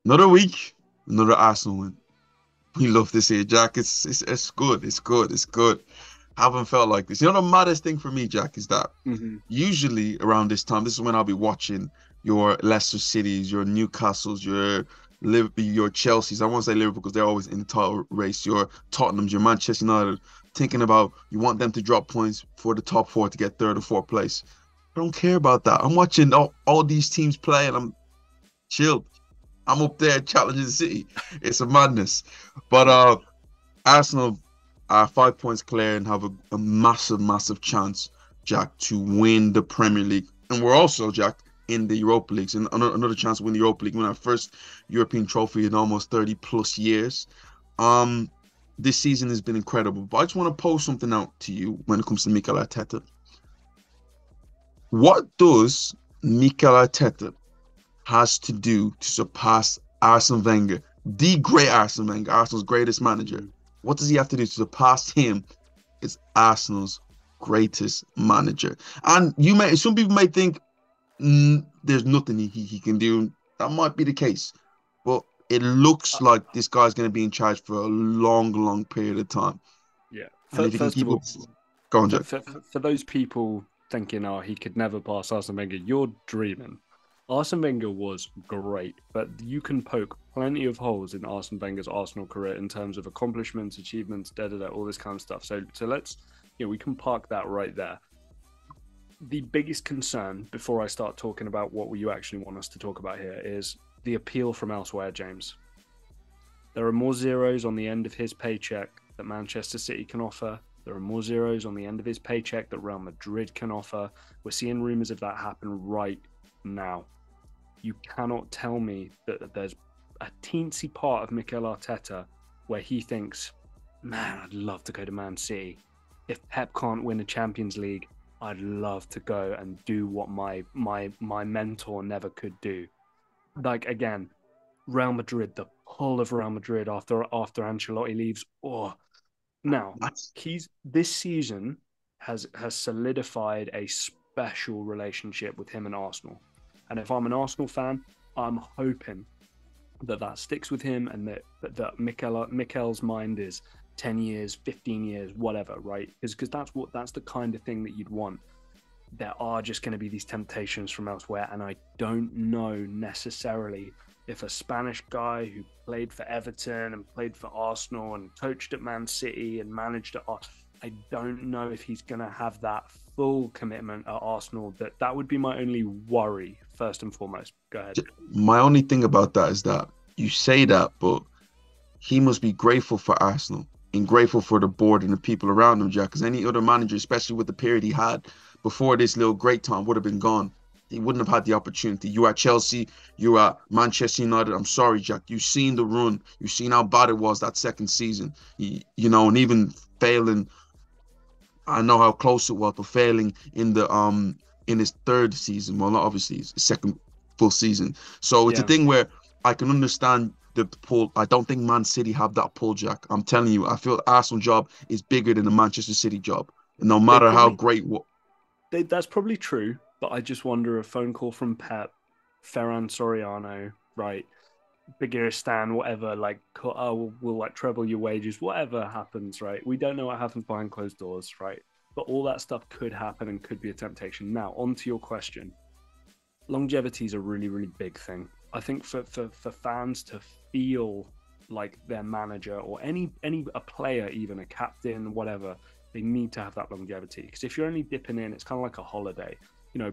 Another week, another Arsenal win. We love this here, Jack. It's good. It's good. It's good. Haven't felt like this. You know the maddest thing for me, Jack, is that Hmm. usually around this time, this is when I'll be watching your Leicester Cities, your Newcastles, your Liverpool, your Chelseas. I won't say Liverpool because they're always in the title race. Your Tottenham's, your Manchester United, thinking about you want them to drop points for the top four to get third or fourth place. I don't care about that. I'm watching all these teams play and I'm chilled. I'm up there challenging City. It's a madness. But Yeah. Arsenal are 5 points clear and have a massive, massive chance, Jack, to win the Premier League. And we're also, Jack, in the Europa Leagues. And another chance to win the Europa League. Win our first European trophy in almost 30 plus years. Um, this season has been incredible. But I just want to pose something out to you when it comes to Mikel Arteta. What does Mikel Arteta has to do to surpass Arsene Wenger, the great Arsene Wenger, Arsenal's greatest manager? Mhm. What does he have to do to surpass him? Is Arsenal's greatest manager. And some people may think there's nothing he can do. That might be the case, but it looks Uh, like this guy's going to be in charge for a long, long period of time. yeah. And if he can First keep of up, all, go on, for, Jack. for, for those people thinking, oh, he could never pass Arsene Wenger, you're dreaming. Arsene Wenger was great, but you can poke plenty of holes in Arsene Wenger's Arsenal career in terms of accomplishments, achievements, all this kind of stuff. So let's, we can park that right there. The biggest concern before I start talking about what you actually want us to talk about here is the appeal from elsewhere, James. There are more zeros on the end of his paycheck that Manchester City can offer. There are more zeros on the end of his paycheck that Real Madrid can offer. We're seeing rumors of that happen right now. You cannot tell me that there's a teensy part of Mikel Arteta where he thinks, man, I'd love to go to Man City. If Pep can't win a Champions League, I'd love to go and do what my mentor never could do. Like again, Real Madrid, the pull of Real Madrid after Ancelotti leaves. Oh, now That's he's this season has solidified a special relationship with him and Arsenal. And if I'm an Arsenal fan, I'm hoping that sticks with him and that Mikel's mind is 10 years, 15 years, whatever, right? Because that's the kind of thing that you'd want. There are just going to be these temptations from elsewhere, and I don't know necessarily if a Spanish guy who played for Everton and played for Arsenal and coached at Man City and managed at I don't know if he's going to have that full commitment at Arsenal. That would be my only worry first and foremost. Go ahead. my only thing about that is that you say that, but he must be grateful for Arsenal and grateful for the board and the people around him, Jack. Because any other manager, especially with the period he had before this little great time, would have been gone. He wouldn't have had the opportunity. You at Chelsea, you at Manchester United. I'm sorry, Jack. You've seen the run. You've seen how bad it was that second season. And even failing, I know how close it was, but failing in his third season. Well, not obviously his second full season. So it's a Yeah. thing where I can understand the pull. I don't think Man City have that pull, Jack. I'm telling you, I feel Arsenal job is bigger than the Manchester City job. And no They matter how probably great what that's probably true, but I just wonder a phone call from Pep, Ferran Soriano, right? Bigiristan, whatever, like, oh, we'll like treble your wages, whatever happens, right? We don't know what happens behind closed doors, right? But all that stuff could happen and could be a temptation. Now, on to your question. Longevity is a really, really big thing. I think for fans to feel like their manager or any a player, even a captain, whatever, they need to have that longevity. Because if you're only dipping in, it's kind of like a holiday.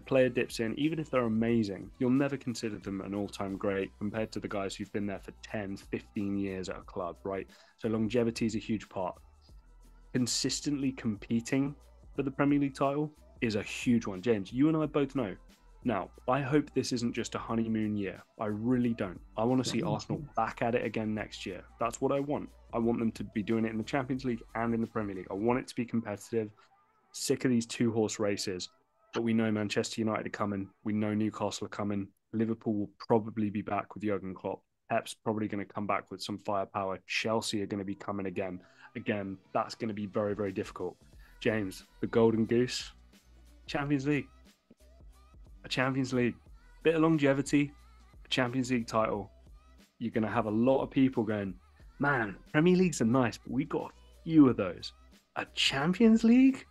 Player dips in, even if they're amazing, you'll never consider them an all-time great compared to the guys who've been there for 10, 15 years at a club, right? So longevity is a huge part. Consistently competing for the Premier League title is a huge one. James, you and I both know. Now, I hope this isn't just a honeymoon year. I really don't. I want to see Arsenal back at it again next year. That's what I want. I want them to be doing it in the Champions League and in the Premier League. I want it to be competitive. Sick of these two-horse races. But we know Manchester United are coming. We know Newcastle are coming. Liverpool will probably be back with Jurgen Klopp. Pep's probably going to come back with some firepower. Chelsea are going to be coming again. Again, that's going to be very, very difficult. James, the Golden Goose, Champions League. A Champions League. Bit of longevity, a Champions League title. you're going to have a lot of people going, man, Premier Leagues are nice, but we've got a few of those. A Champions League?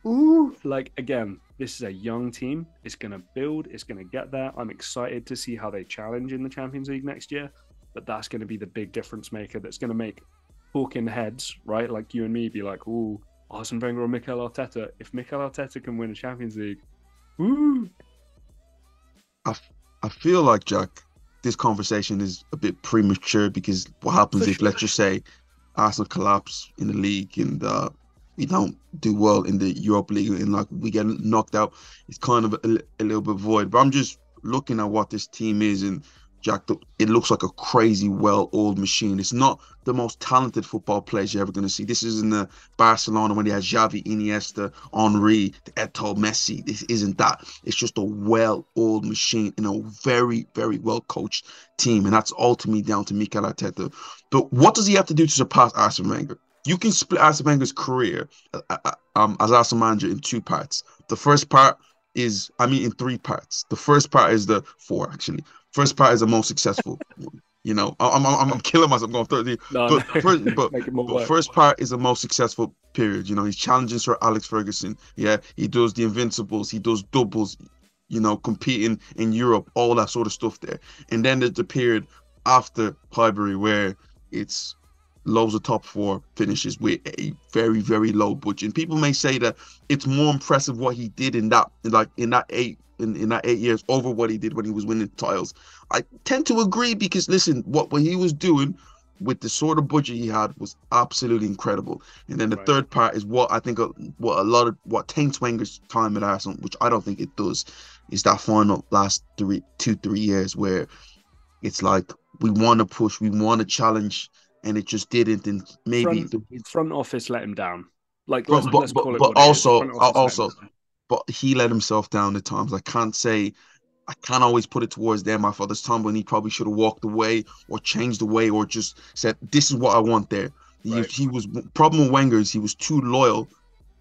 Ooh. Like, again, this is a young team. It's going to build. It's going to get there. I'm excited to see how they challenge in the Champions League next year. But that's going to be the big difference maker that's going to make talking heads, right? Like you and me be like, ooh, Arsene Wenger or Mikel Arteta. If Mikel Arteta can win a Champions League, woo. I feel like, Jack, this conversation is a bit premature because what happens For if, sure. let's just say, Arsenal collapse in the league and we don't do well in the Europa League and like we get knocked out? It's kind of a little bit void. But I'm just looking at what this team is, and Jack, it looks like a crazy, well-oiled machine. It's not the most talented football players you're ever going to see. This isn't the Barcelona when they had Xavi, Iniesta, Henry, Eto'o, Messi. This isn't that. It's just a well-oiled machine and a very, very well-coached team. And that's ultimately down to Mikel Arteta. But what does he have to do to surpass Arsene Wenger? You can split Arsene Wenger's career as Arsenal manager in two parts. The first part is, in three parts. The first part is four, actually. First part is the most successful. I'm killing myself. I'm going 30. No, But first part is the most successful period. He's challenging Sir Alex Ferguson. Yeah, he does the Invincibles. He does doubles. Competing in Europe, all that sort of stuff there. And then there's the period after Highbury where it's loads of top four finishes with a very, very low budget. And people may say that it's more impressive what he did in that 8 years over what he did when he was winning titles. I tend to agree because listen, what he was doing with the sort of budget he had was absolutely incredible. And then the third part is what I think what taints Wenger's time at Arsenal, which I don't think it does, is that final last 3 years where it's like we want to push, we want to challenge, and it just didn't. And maybe front office let him down. Like let's call it. But also, but he let himself down at times. I can't always put it towards them. I thought there's time when he probably should have walked away or changed the way or just said, "This is what I want." There, he was problem with Wenger is he was too loyal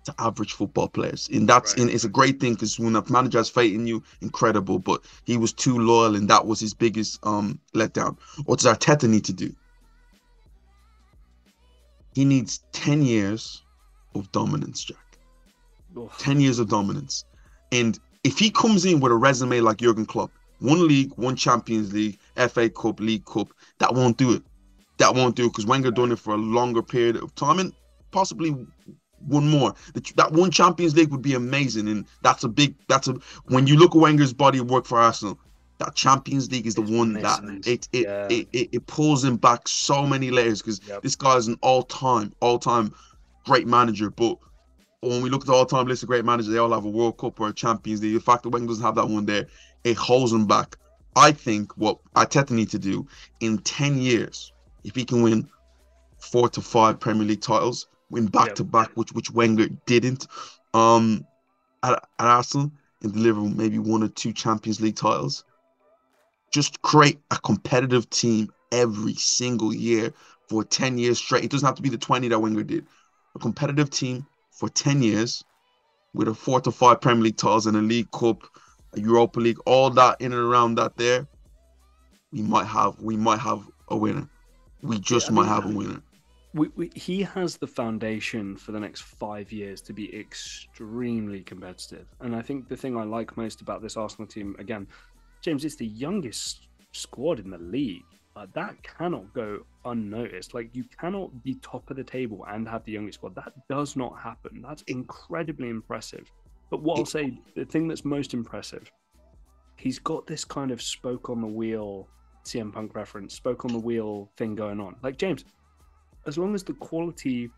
to average football players, and it's a great thing because when a manager has faith in you, incredible. But he was too loyal, and that was his biggest letdown. What does Arteta need to do? He needs 10 years of dominance, Jack. 10 years of dominance. And if he comes in with a resume like Jurgen Klopp, one league, one Champions League, FA Cup, League Cup, that won't do it. That won't do it because Wenger done it for a longer period of time and possibly one more. That one Champions League would be amazing. And when you look at Wenger's body of work for Arsenal, that Champions League is the one that it pulls him back so many layers because this guy is an all-time great manager. But when we look at the all-time list of great managers, they all have a World Cup or a Champions League. The fact that Wenger doesn't have that one there, it holds him back. I think what Arteta needs to do in 10 years, if he can win 4 to 5 Premier League titles, win back-to-back, which Wenger didn't, at Arsenal, and deliver maybe 1 or 2 Champions League titles, just create a competitive team every single year for 10 years straight. It doesn't have to be the 20 that Wenger did. A competitive team for 10 years with a 4 to 5 Premier League titles and a League Cup, a Europa League, all that in and around that there, we might have a winner. We just might have a winner. He has the foundation for the next 5 years to be extremely competitive. And I think the thing I like most about this Arsenal team, again, James, it's the youngest squad in the league. That cannot go unnoticed. Like, you cannot be top of the table and have the youngest squad. That does not happen. That's incredibly impressive. But what I'll say, the thing that's most impressive, he's got this kind of spoke on the wheel, CM Punk reference, spoke on the wheel thing going on. Like, James, as long as the quality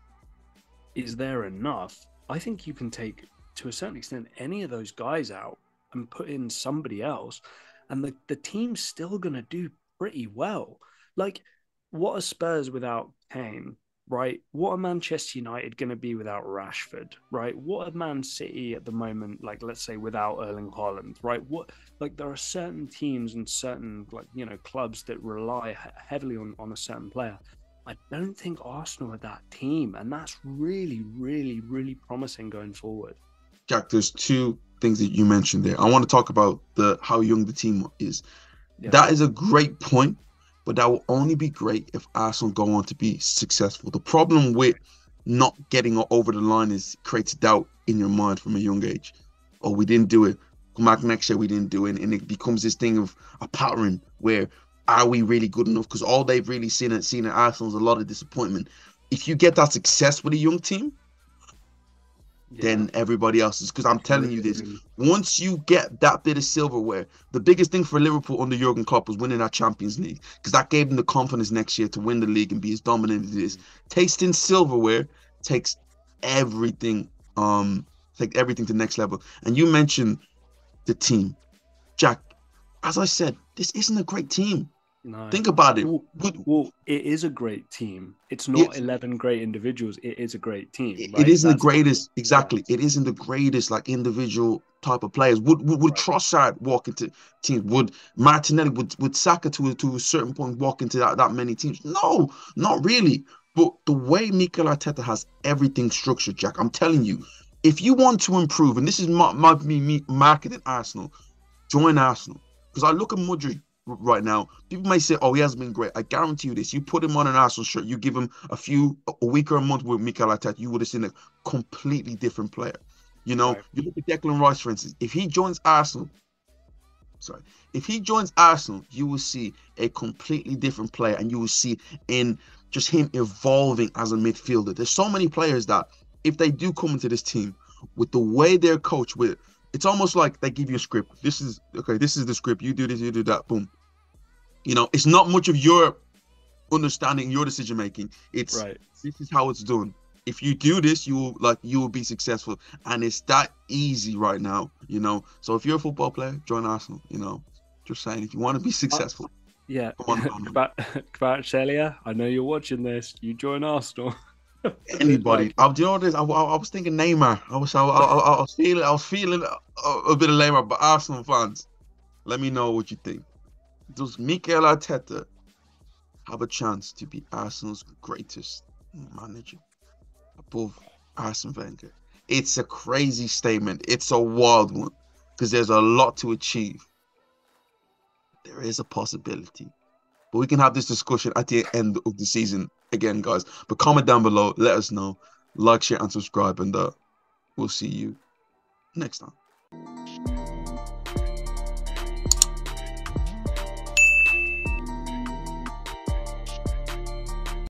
is there enough, I think you can take, to a certain extent, any of those guys out and put in somebody else, and the team's still going to do pretty well. Like, what are Spurs without Kane, right? What are Manchester United going to be without Rashford, right? What are Man City at the moment, like, let's say, without Erling Haaland, right? There are certain teams and certain, clubs that rely heavily on a certain player. I don't think Arsenal are that team, and that's really, really, really promising going forward. Jack, there's 2 things that you mentioned there. I want to talk about how young the team is. Yeah. That is a great point, but that will only be great if Arsenal go on to be successful. The problem with not getting over the line is it creates doubt in your mind from a young age. Oh, we didn't do it. Come back next year, we didn't do it, and it becomes this thing of a pattern where are we really good enough? Because all they've really seen at Arsenal is a lot of disappointment. If you get that success with a young team, than everybody else's. Because I'm telling you this, once you get that bit of silverware, the biggest thing for Liverpool under Jurgen Klopp was winning that Champions League, because that gave them the confidence next year to win the league and be as dominant as it is. Tasting silverware takes everything, take everything to the next level. And you mentioned the team, Jack. As I said, this isn't a great team. No. Think about it. Well, it is a great team. It's not 11 great individuals. It is a great team. Right? It isn't the greatest. Exactly. It isn't the greatest like individual type of players. Would Trossard walk into teams? Would Martinelli, would Saka to a certain point walk into that many teams? No, not really. But the way Mikel Arteta has everything structured, Jack, I'm telling you, if you want to improve, and this is me marketing Arsenal, join Arsenal. Because I look at Mudryk right now, people may say, oh, he hasn't been great. I guarantee you this. You put him on an Arsenal shirt, you give him a week or a month with Mikel Arteta, you would have seen a completely different player. You know, you look at Declan Rice, for instance. If he joins Arsenal, you will see a completely different player, and you will see in just him evolving as a midfielder. There's so many players that if they do come into this team with the way they're coached with, it's almost like they give you a script. This is the script. You do this, you do that, boom. You know, it's not much of your understanding, your decision making. It's This is how it's done. If you do this, you will be successful, and it's that easy right now. You know, so if you're a football player, join Arsenal. You know, just saying, if you want to be successful, Kvaratskhelia, I know you're watching this. You join Arsenal. Anybody? Do you know what it is? I was thinking Neymar. I was feeling a bit of Neymar, but Arsenal fans, let me know what you think. Does Mikel Arteta have a chance to be Arsenal's greatest manager above Arsene Wenger? It's a crazy statement. It's a wild one because there's a lot to achieve. There is a possibility. But we can have this discussion at the end of the season again, guys. But comment down below. Let us know. Like, share, and subscribe. And we'll see you next time.